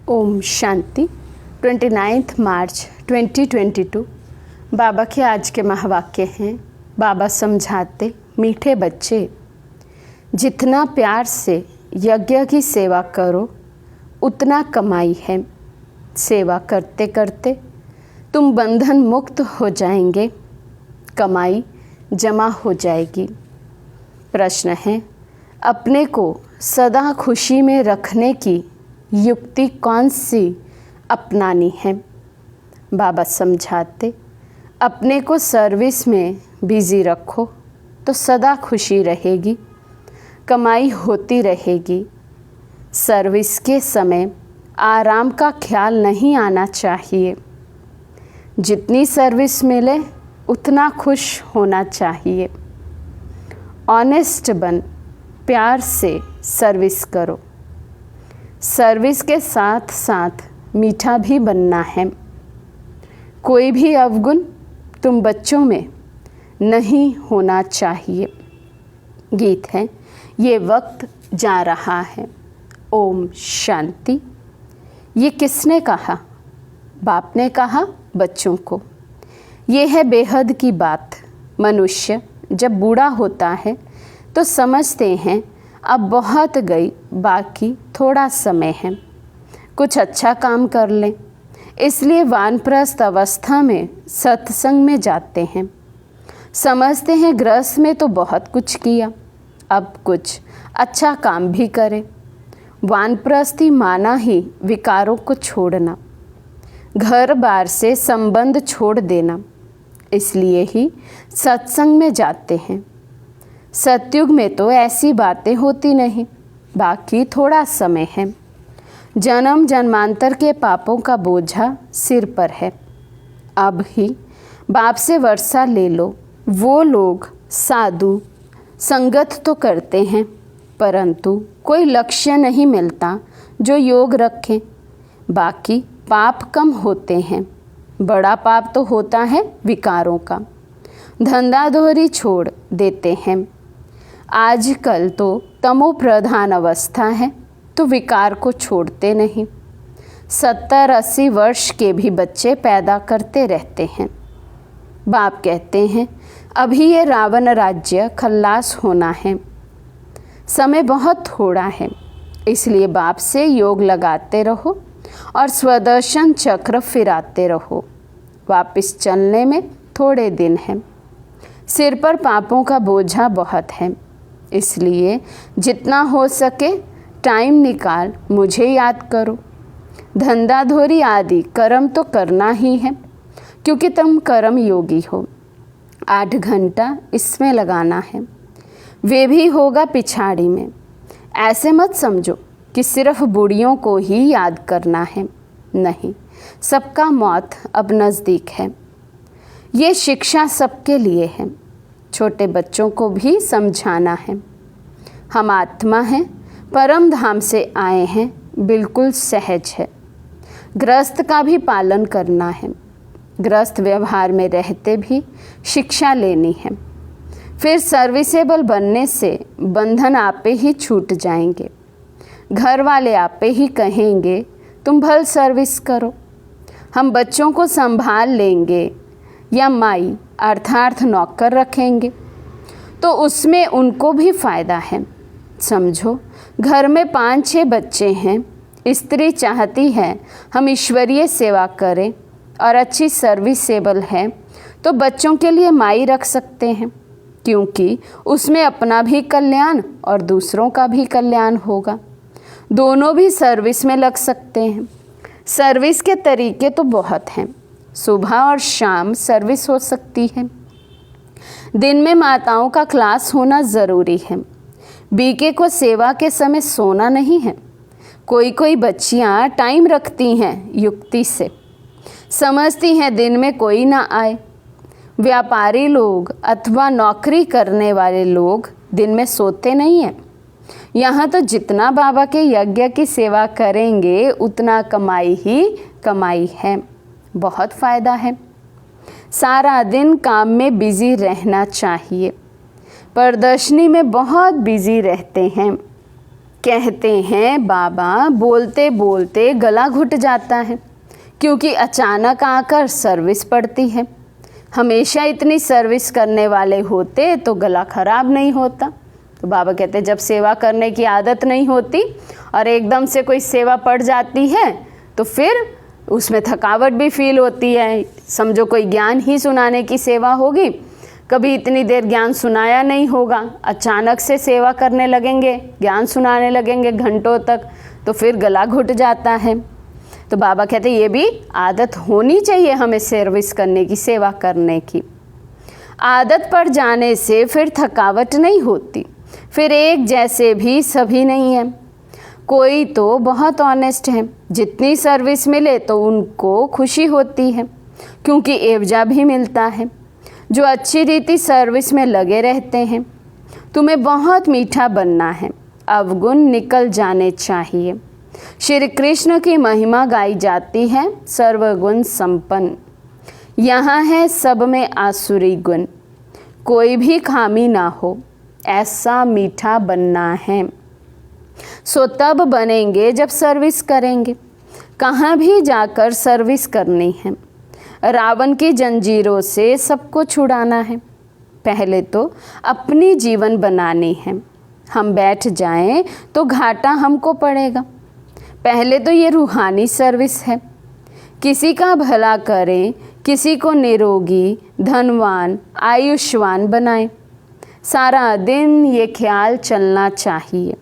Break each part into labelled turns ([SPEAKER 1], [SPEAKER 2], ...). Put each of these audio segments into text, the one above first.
[SPEAKER 1] ओम शांति। 29 मार्च 2022 बाबा के आज के महावाक्य हैं। बाबा समझाते, मीठे बच्चे, जितना प्यार से यज्ञ की सेवा करो उतना कमाई है। सेवा करते करते तुम बंधन मुक्त हो जाएंगे, कमाई जमा हो जाएगी। प्रश्न है, अपने को सदा खुशी में रखने की युक्ति कौन सी अपनानी है? बाबा समझाते, अपने को सर्विस में बिजी रखो तो सदा खुशी रहेगी, कमाई होती रहेगी। सर्विस के समय आराम का ख्याल नहीं आना चाहिए। जितनी सर्विस मिले उतना खुश होना चाहिए। ऑनेस्ट बन, प्यार से सर्विस करो। सर्विस के साथ साथ मीठा भी बनना है। कोई भी अवगुण तुम बच्चों में नहीं होना चाहिए। गीत है, ये वक्त जा रहा है। ओम शांति। ये किसने कहा? बाप ने कहा बच्चों को। ये है बेहद की बात। मनुष्य जब बूढ़ा होता है तो समझते हैं अब बहुत गई, बाकी थोड़ा समय है, कुछ अच्छा काम कर लें। इसलिए वानप्रस्थ अवस्था में सत्संग में जाते हैं। समझते हैं गृहस्थ में तो बहुत कुछ किया, अब कुछ अच्छा काम भी करें। वानप्रस्थी माना ही विकारों को छोड़ना, घर बार से संबंध छोड़ देना। इसलिए ही सत्संग में जाते हैं। सतयुग में तो ऐसी बातें होती नहीं, बाकी थोड़ा समय है। जन्म जन्मांतर के पापों का बोझा सिर पर है। अब ही बाप से वर्षा ले लो। वो लोग साधु संगत तो करते हैं, परंतु कोई लक्ष्य नहीं मिलता जो योग रखें। बाकी पाप कम होते हैं। बड़ा पाप तो होता है विकारों का। धंधाधोरी छोड़ देते हैं। आजकल तो तमो प्रधान अवस्था है तो विकार को छोड़ते नहीं। 70-80 वर्ष के भी बच्चे पैदा करते रहते हैं। बाप कहते हैं अभी ये रावण राज्य खल्लास होना है, समय बहुत थोड़ा है। इसलिए बाप से योग लगाते रहो और स्वदर्शन चक्र फिराते रहो। वापस चलने में थोड़े दिन हैं। सिर पर पापों का बोझा बहुत है। इसलिए जितना हो सके टाइम निकाल मुझे याद करो। धंधाधोरी आदि कर्म तो करना ही है, क्योंकि तुम कर्म योगी हो। 8 घंटा इसमें लगाना है, वे भी होगा पिछाड़ी में। ऐसे मत समझो कि सिर्फ बूढ़ियों को ही याद करना है। नहीं, सबका मौत अब नज़दीक है। ये शिक्षा सबके लिए है। छोटे बच्चों को भी समझाना है। हम आत्मा हैं, परम धाम से आए हैं, बिल्कुल सहज है। गृहस्थ का भी पालन करना है। गृहस्थ व्यवहार में रहते भी शिक्षा लेनी है। फिर सर्विसेबल बनने से बंधन आपे ही छूट जाएंगे। घर वाले आपे ही कहेंगे तुम भल सर्विस करो। हम बच्चों को संभाल लेंगे या माई अर्थार्थ नौकर रखेंगे तो उसमें उनको भी फ़ायदा है। समझो, घर में 5-6 बच्चे हैं। स्त्री चाहती है हम ईश्वरीय सेवा करें और अच्छी सर्विसेबल है तो बच्चों के लिए माई रख सकते हैं, क्योंकि उसमें अपना भी कल्याण और दूसरों का भी कल्याण होगा। दोनों भी सर्विस में लग सकते हैं। सर्विस के तरीके तो बहुत हैं। सुबह और शाम सर्विस हो सकती है। दिन में माताओं का क्लास होना ज़रूरी है। बीके को सेवा के समय सोना नहीं है। कोई कोई बच्चियां टाइम रखती हैं युक्ति से, समझती हैं दिन में कोई ना आए। व्यापारी लोग अथवा नौकरी करने वाले लोग दिन में सोते नहीं हैं। यहाँ तो जितना बाबा के यज्ञ की सेवा करेंगे उतना कमाई ही कमाई है। बहुत फ़ायदा है। सारा दिन काम में बिज़ी रहना चाहिए। प्रदर्शनी में बहुत बिज़ी रहते हैं। कहते हैं बाबा बोलते बोलते गला घुट जाता है, क्योंकि अचानक आकर सर्विस पड़ती है। हमेशा इतनी सर्विस करने वाले होते तो गला खराब नहीं होता। तो बाबा कहते जब सेवा करने की आदत नहीं होती और एकदम से कोई सेवा पड़ जाती है तो फिर उसमें थकावट भी फील होती है। समझो कोई ज्ञान ही सुनाने की सेवा होगी, कभी इतनी देर ज्ञान सुनाया नहीं होगा, अचानक से सेवा करने लगेंगे, ज्ञान सुनाने लगेंगे घंटों तक, तो फिर गला घुट जाता है। तो बाबा कहते ये भी आदत होनी चाहिए हमें सर्विस करने की, सेवा करने की। आदत पड़ जाने से फिर थकावट नहीं होती, फिर एक जैसे भी सभी नहीं है। कोई तो बहुत ऑनेस्ट है, जितनी सर्विस मिले तो उनको खुशी होती है, क्योंकि एवजा भी मिलता है। जो अच्छी रीति सर्विस में लगे रहते हैं। तुम्हें बहुत मीठा बनना है, अवगुण निकल जाने चाहिए। श्री कृष्ण की महिमा गाई जाती है सर्वगुण संपन्न। यहाँ है सब में आसुरी गुण, कोई भी खामी ना हो, ऐसा मीठा बनना है। सो तब बनेंगे जब सर्विस करेंगे। कहाँ भी जाकर सर्विस करनी है। रावण की जंजीरों से सबको छुड़ाना है। पहले तो अपनी जीवन बनानी है। हम बैठ जाएं तो घाटा हमको पड़ेगा। पहले तो ये रूहानी सर्विस है। किसी का भला करें, किसी को निरोगी, धनवान, आयुष्मान बनाएं। सारा दिन ये ख्याल चलना चाहिए।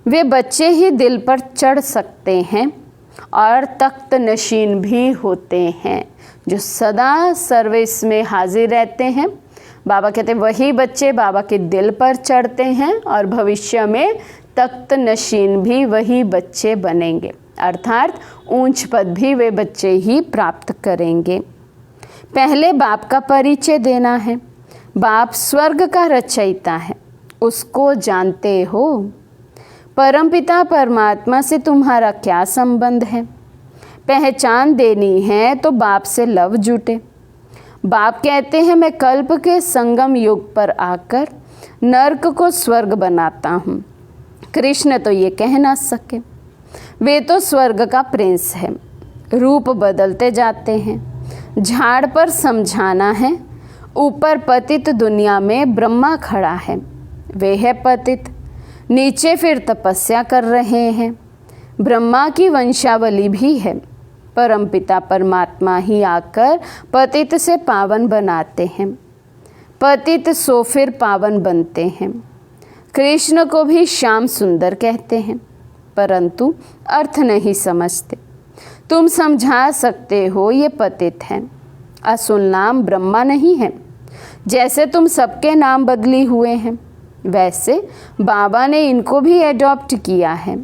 [SPEAKER 1] वे बच्चे ही दिल पर चढ़ सकते हैं और तख्त नशीन भी होते हैं, जो सदा सर्विस में हाजिर रहते हैं। बाबा कहते वही बच्चे बाबा के दिल पर चढ़ते हैं और भविष्य में तख्त नशीन भी वही बच्चे बनेंगे, अर्थात ऊंच पद भी वे बच्चे ही प्राप्त करेंगे। पहले बाप का परिचय देना है। बाप स्वर्ग का रचयिता है, उसको जानते हो। परमपिता परमात्मा से तुम्हारा क्या संबंध है? पहचान देनी है तो बाप से लव जुटे। बाप कहते हैं मैं कल्प के संगम युग पर आकर नर्क को स्वर्ग बनाता हूँ। कृष्ण तो ये कह ना सके, वे तो स्वर्ग का प्रिंस है। रूप बदलते जाते हैं। झाड़ पर समझाना है। ऊपर पतित दुनिया में ब्रह्मा खड़ा है, वे है पतित। नीचे फिर तपस्या कर रहे हैं। ब्रह्मा की वंशावली भी है। परमपिता परमात्मा ही आकर पतित से पावन बनाते हैं। पतित सो फिर पावन बनते हैं। कृष्ण को भी श्याम सुंदर कहते हैं, परंतु अर्थ नहीं समझते। तुम समझा सकते हो ये पतित हैं। असुल नाम ब्रह्मा नहीं है। जैसे तुम सबके नाम बदली हुए हैं, वैसे बाबा ने इनको भी एडॉप्ट किया है।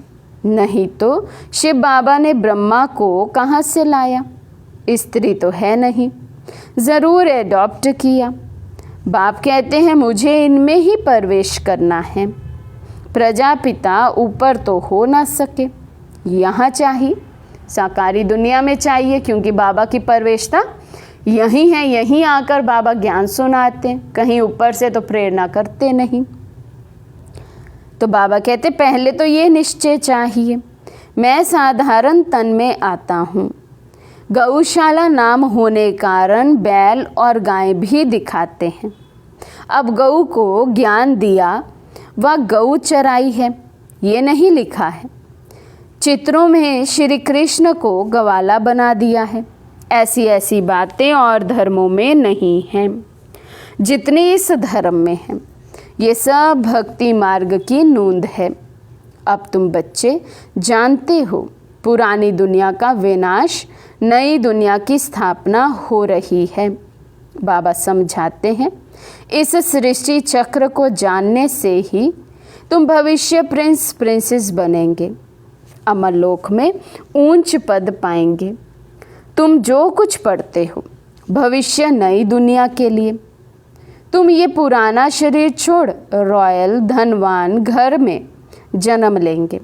[SPEAKER 1] नहीं तो शिव बाबा ने ब्रह्मा को कहाँ से लाया? स्त्री तो है नहीं, ज़रूर एडॉप्ट किया। बाप कहते हैं मुझे इनमें ही प्रवेश करना है। प्रजापिता ऊपर तो हो ना सके, यहाँ चाहिए, साकारी दुनिया में चाहिए, क्योंकि बाबा की प्रवेशता यहीं है। यहीं आकर बाबा ज्ञान सुनाते, कहीं ऊपर से तो प्रेरणा करते नहीं। तो बाबा कहते पहले तो ये निश्चय चाहिए, मैं साधारण तन में आता हूँ। गौशाला नाम होने कारण बैल और गाय भी दिखाते हैं। अब गऊ को ज्ञान दिया, वह गऊ चराई है, ये नहीं लिखा है। चित्रों में श्री कृष्ण को गवाला बना दिया है। ऐसी ऐसी बातें और धर्मों में नहीं हैं, जितनी इस धर्म में हैं। ये सब भक्ति मार्ग की नूंद है। अब तुम बच्चे जानते हो, पुरानी दुनिया का विनाश, नई दुनिया की स्थापना हो रही है। बाबा समझाते हैं इस सृष्टि चक्र को जानने से ही तुम भविष्य प्रिंस प्रिंसेस बनेंगे, अमरलोक में ऊंच पद पाएंगे। तुम जो कुछ पढ़ते हो भविष्य नई दुनिया के लिए। तुम ये पुराना शरीर छोड़ रॉयल धनवान घर में जन्म लेंगे।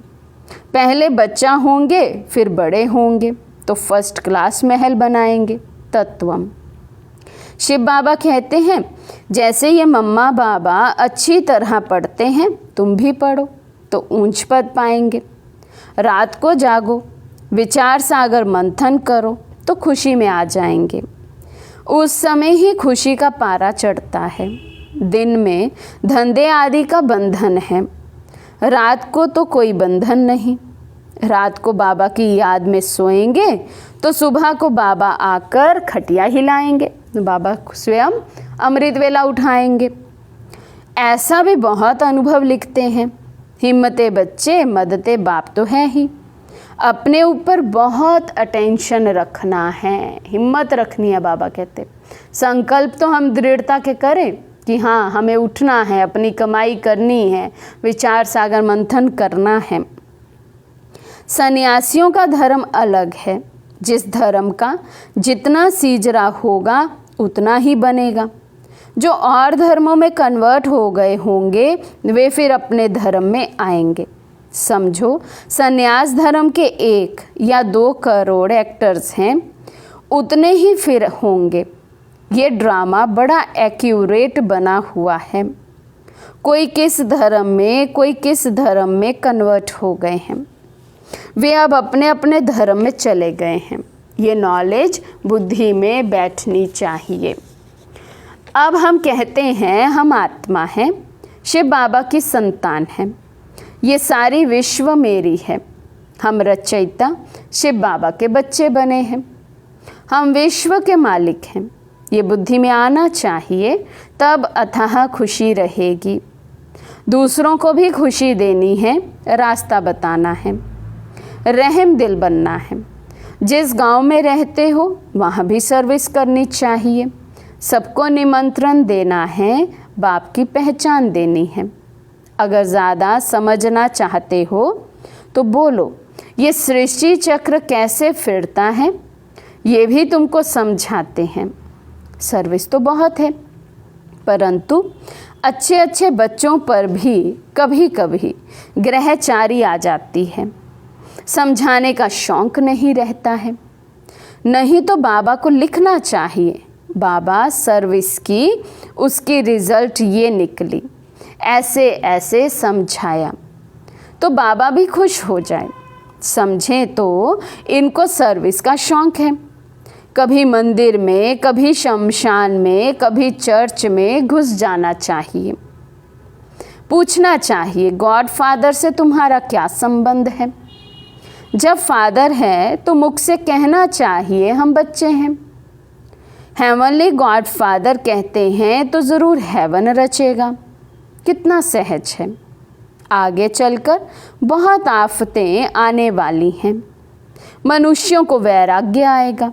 [SPEAKER 1] पहले बच्चा होंगे, फिर बड़े होंगे तो फर्स्ट क्लास महल बनाएंगे। तत्वम। शिव बाबा कहते हैं जैसे ये मम्मा बाबा अच्छी तरह पढ़ते हैं, तुम भी पढ़ो। तो ऊंच पद पाएंगे। रात को जागो, विचार सागर मंथन करो तो खुशी में आ जाएंगे। उस समय ही खुशी का पारा चढ़ता है। दिन में धंधे आदि का बंधन है, रात को तो कोई बंधन नहीं। रात को बाबा की याद में सोएंगे तो सुबह को बाबा आकर खटिया हिलाएंगे, बाबा स्वयं अमृत वेला उठाएंगे। ऐसा भी बहुत अनुभव लिखते हैं। हिम्मते बच्चे मदते बाप तो है ही। अपने ऊपर बहुत अटेंशन रखना है, हिम्मत रखनी है। बाबा कहते संकल्प तो हम दृढ़ता के करें कि हाँ हमें उठना है, अपनी कमाई करनी है, विचार सागर मंथन करना है। सन्यासियों का धर्म अलग है। जिस धर्म का जितना सीजरा होगा उतना ही बनेगा। जो और धर्मों में कन्वर्ट हो गए होंगे वे फिर अपने धर्म में आएंगे। समझो सन्यास धर्म के 1 या 2 करोड़ एक्टर्स हैं, उतने ही फिर होंगे। ये ड्रामा बड़ा एक्यूरेट बना हुआ है। कोई किस धर्म में कोई किस धर्म में कन्वर्ट हो गए हैं, वे अब अपने अपने धर्म में चले गए हैं। ये नॉलेज बुद्धि में बैठनी चाहिए। अब हम कहते हैं हम आत्मा हैं, शिव बाबा की संतान हैं, ये सारी विश्व मेरी है। हम रचयिता शिव बाबा के बच्चे बने हैं, हम विश्व के मालिक हैं। ये बुद्धि में आना चाहिए, तब अथाह खुशी रहेगी। दूसरों को भी खुशी देनी है, रास्ता बताना है, रहम दिल बनना है। जिस गांव में रहते हो वहाँ भी सर्विस करनी चाहिए। सबको निमंत्रण देना है, बाप की पहचान देनी है। अगर ज़्यादा समझना चाहते हो तो बोलो ये सृष्टि चक्र कैसे फिरता है, ये भी तुमको समझाते हैं। सर्विस तो बहुत है, परंतु अच्छे अच्छे बच्चों पर भी कभी कभी ग्रहचारी आ जाती है। समझाने का शौक़ नहीं रहता है। नहीं तो बाबा को लिखना चाहिए, बाबा सर्विस की, उसकी रिज़ल्ट ये निकली, ऐसे ऐसे समझाया, तो बाबा भी खुश हो जाए। समझें तो इनको सर्विस का शौक़ है। कभी मंदिर में, कभी शमशान में, कभी चर्च में घुस जाना चाहिए। पूछना चाहिए गॉड फादर से तुम्हारा क्या संबंध है। जब फादर है तो मुख से कहना चाहिए हम बच्चे हैं। हेवनली गॉड फादर कहते हैं तो ज़रूर हेवन रचेगा। कितना सहज है। आगे चलकर बहुत आफतें आने वाली हैं। मनुष्यों को वैराग्य आएगा।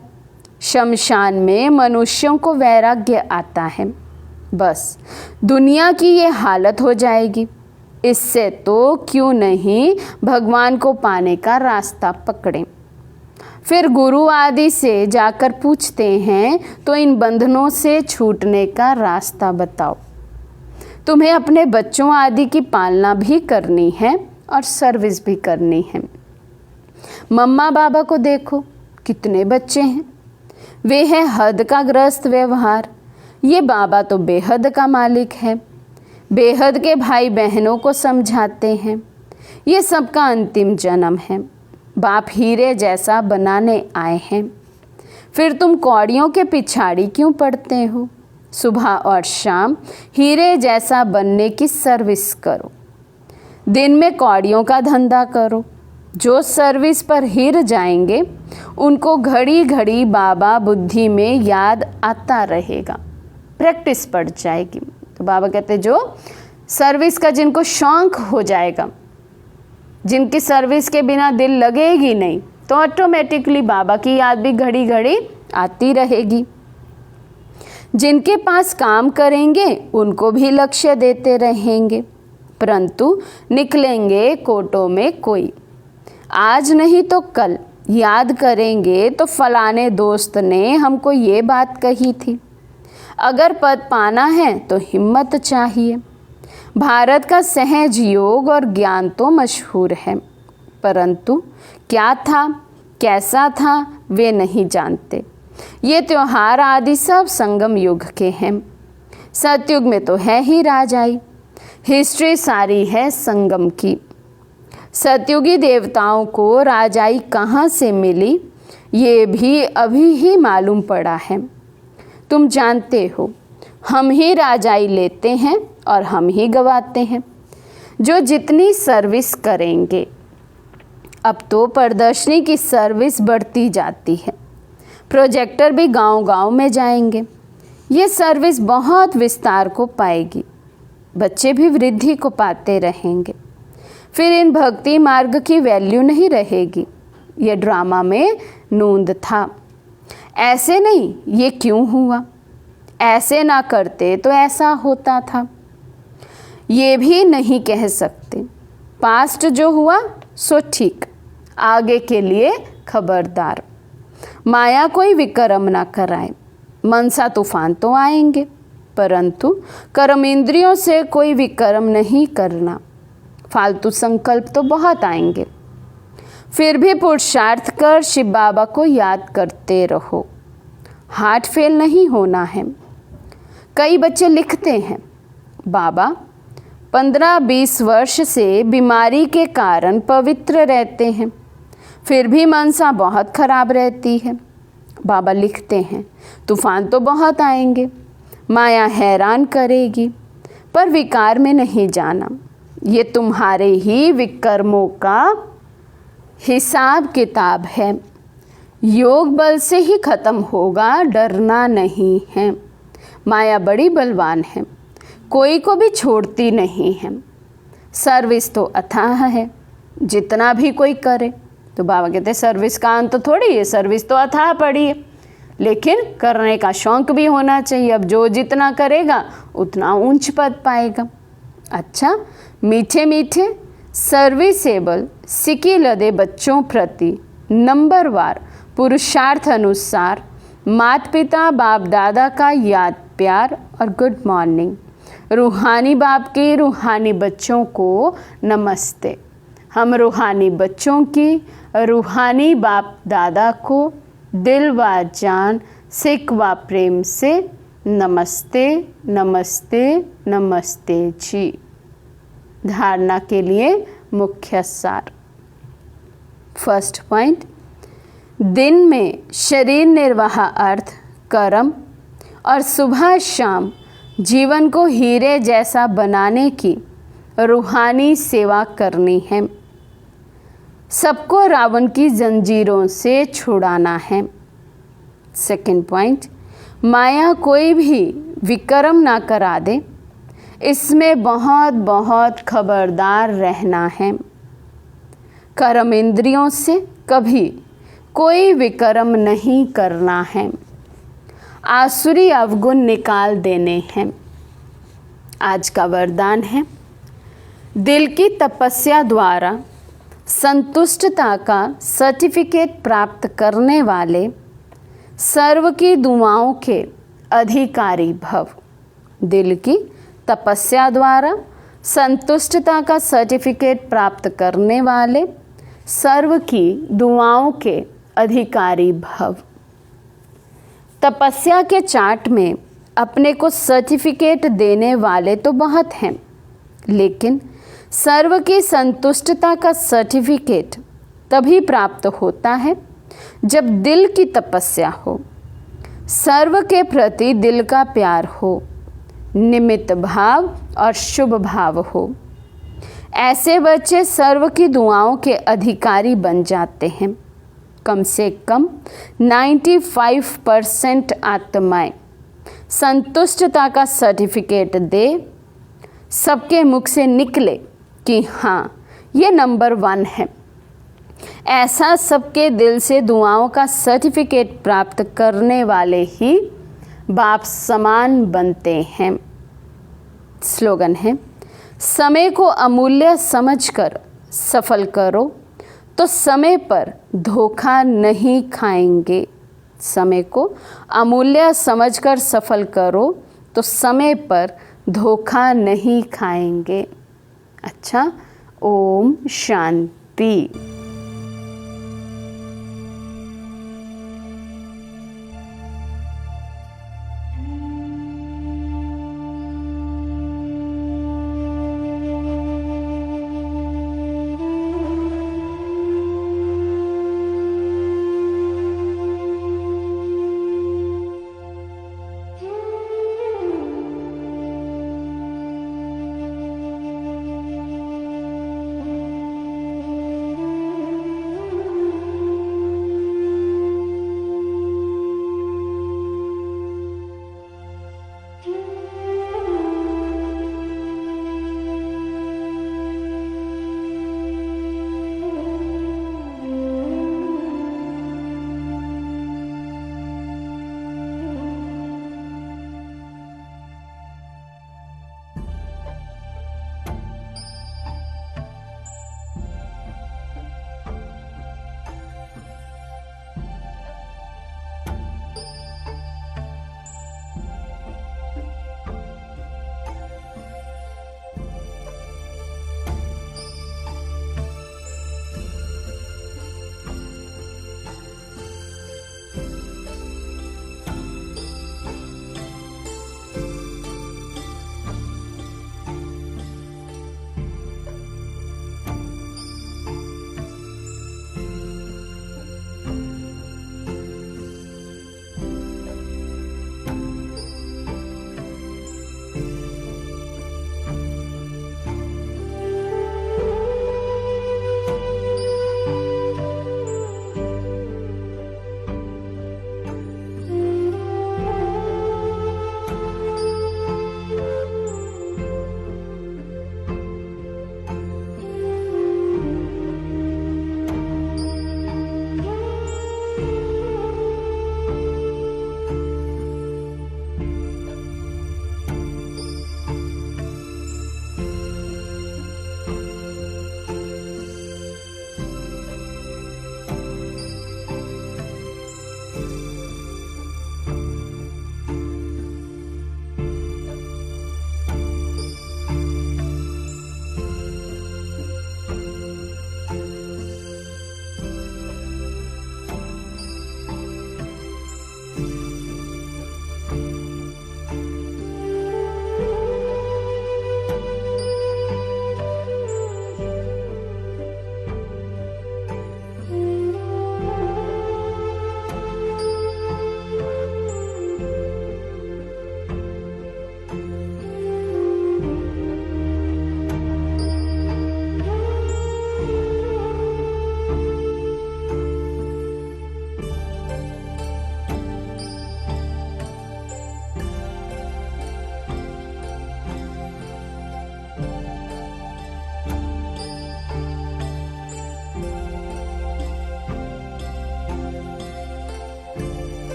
[SPEAKER 1] शमशान में मनुष्यों को वैराग्य आता है। बस दुनिया की ये हालत हो जाएगी। इससे तो क्यों नहीं भगवान को पाने का रास्ता पकड़ें। फिर गुरु आदि से जाकर पूछते हैं तो इन बंधनों से छूटने का रास्ता बताओ। तुम्हें अपने बच्चों आदि की पालना भी करनी है और सर्विस भी करनी है। मम्मा बाबा को देखो, कितने बच्चे हैं। वे है हद का ग्रस्त व्यवहार। ये बाबा तो बेहद का मालिक है। बेहद के भाई बहनों को समझाते हैं। ये सबका अंतिम जन्म है। बाप हीरे जैसा बनाने आए हैं। फिर तुम कौड़ियों के पिछाड़ी क्यों पड़ते हो। सुबह और शाम हीरे जैसा बनने की सर्विस करो। दिन में कौड़ियों का धंधा करो। जो सर्विस पर हिर जाएंगे उनको घड़ी घड़ी बाबा बुद्धि में याद आता रहेगा, प्रैक्टिस पड़ जाएगी। तो बाबा कहते जो सर्विस का जिनको शौक़ हो जाएगा, जिनकी सर्विस के बिना दिल लगेगी नहीं, तो ऑटोमेटिकली बाबा की याद भी घड़ी घड़ी आती रहेगी। जिनके पास काम करेंगे उनको भी लक्ष्य देते रहेंगे, परंतु निकलेंगे कोटों में कोई। आज नहीं तो कल याद करेंगे तो फलाने दोस्त ने हमको ये बात कही थी। अगर पद पाना है तो हिम्मत चाहिए। भारत का सहज योग और ज्ञान तो मशहूर है, परंतु क्या था कैसा था वे नहीं जानते। ये त्योहार आदि सब संगम युग के हैं। सतयुग में तो है ही राजाई। हिस्ट्री सारी है संगम की। सतयुगी देवताओं को राजाई कहाँ से मिली ये भी अभी ही मालूम पड़ा है। तुम जानते हो हम ही राजाई लेते हैं और हम ही गवाते हैं। जो जितनी सर्विस करेंगे, अब तो प्रदर्शनी की सर्विस बढ़ती जाती है, प्रोजेक्टर भी गांव-गांव में जाएंगे। ये सर्विस बहुत विस्तार को पाएगी, बच्चे भी वृद्धि को पाते रहेंगे। फिर इन भक्ति मार्ग की वैल्यू नहीं रहेगी। ये ड्रामा में नूंद था। ऐसे नहीं, ये क्यों हुआ, ऐसे ना करते तो ऐसा होता था, ये भी नहीं कह सकते। पास्ट जो हुआ सो ठीक, आगे के लिए खबरदार। माया कोई विक्रम ना कराए। मनसा तूफान तो आएंगे, परंतु कर्म इंद्रियों से कोई विक्रम नहीं करना। फालतू संकल्प तो बहुत आएंगे, फिर भी पुरुषार्थ कर शिव बाबा को याद करते रहो। हार्ट फेल नहीं होना है। कई बच्चे लिखते हैं, बाबा 15-20 वर्ष से बीमारी के कारण पवित्र रहते हैं, फिर भी मनसा बहुत खराब रहती है। बाबा लिखते हैं, तूफान तो बहुत आएंगे, माया हैरान करेगी, पर विकार में नहीं जाना। ये तुम्हारे ही विकर्मों का हिसाब किताब है। योग बल से ही खत्म होगा, डरना नहीं है। माया बड़ी बलवान है, कोई को भी छोड़ती नहीं है। सर्विस तो अथाह है, जितना भी कोई करे। तो बाबा कहते हैं सर्विस का अंत थोड़ी है, सर्विस तो अथाह पड़ी है, लेकिन करने का शौक भी होना चाहिए। अब जो जितना करेगा उतना ऊंच पद पाएगा। अच्छा, मीठे मीठे सर्विसेबल सिकी लदे बच्चों प्रति नंबरवार पुरुषार्थ अनुसार माता पिता बाप दादा का याद प्यार और गुड मॉर्निंग। रूहानी बाप के रूहानी बच्चों को नमस्ते। हम रूहानी बच्चों की रूहानी बाप दादा को दिल व जान सिक व प्रेम से नमस्ते नमस्ते नमस्ते जी। धारणा के लिए मुख्य सार। फर्स्ट पॉइंट, दिन में शरीर निर्वाह अर्थ कर्म और सुबह शाम जीवन को हीरे जैसा बनाने की रूहानी सेवा करनी है। सबको रावण की जंजीरों से छुड़ाना है। सेकंड पॉइंट, माया कोई भी विक्रम ना करा दे, इसमें बहुत बहुत खबरदार रहना है। कर्म इंद्रियों से कभी कोई विक्रम नहीं करना है। आसुरी अवगुण निकाल देने हैं। आज का वरदान है, दिल की तपस्या द्वारा संतुष्टता का सर्टिफिकेट प्राप्त करने वाले सर्व की दुआओं के अधिकारी भव। दिल की तपस्या द्वारा संतुष्टता का सर्टिफिकेट प्राप्त करने वाले सर्व की दुआओं के अधिकारी भव। तपस्या के चार्ट में अपने को सर्टिफिकेट देने वाले तो बहुत हैं, लेकिन सर्व की संतुष्टता का सर्टिफिकेट तभी प्राप्त होता है जब दिल की तपस्या हो, सर्व के प्रति दिल का प्यार हो, निमित्त भाव और शुभ भाव हो। ऐसे बच्चे सर्व की दुआओं के अधिकारी बन जाते हैं। कम से कम 95% आत्माएं संतुष्टता का सर्टिफिकेट दे, सबके मुख से निकले कि हाँ ये नंबर 1 है। ऐसा सबके दिल से दुआओं का सर्टिफिकेट प्राप्त करने वाले ही बाप समान बनते हैं। स्लोगन है, समय को अमूल्य समझकर सफल करो तो समय पर धोखा नहीं खाएंगे। समय को अमूल्य समझकर सफल करो तो समय पर धोखा नहीं खाएंगे। अच्छा, ओम शांति।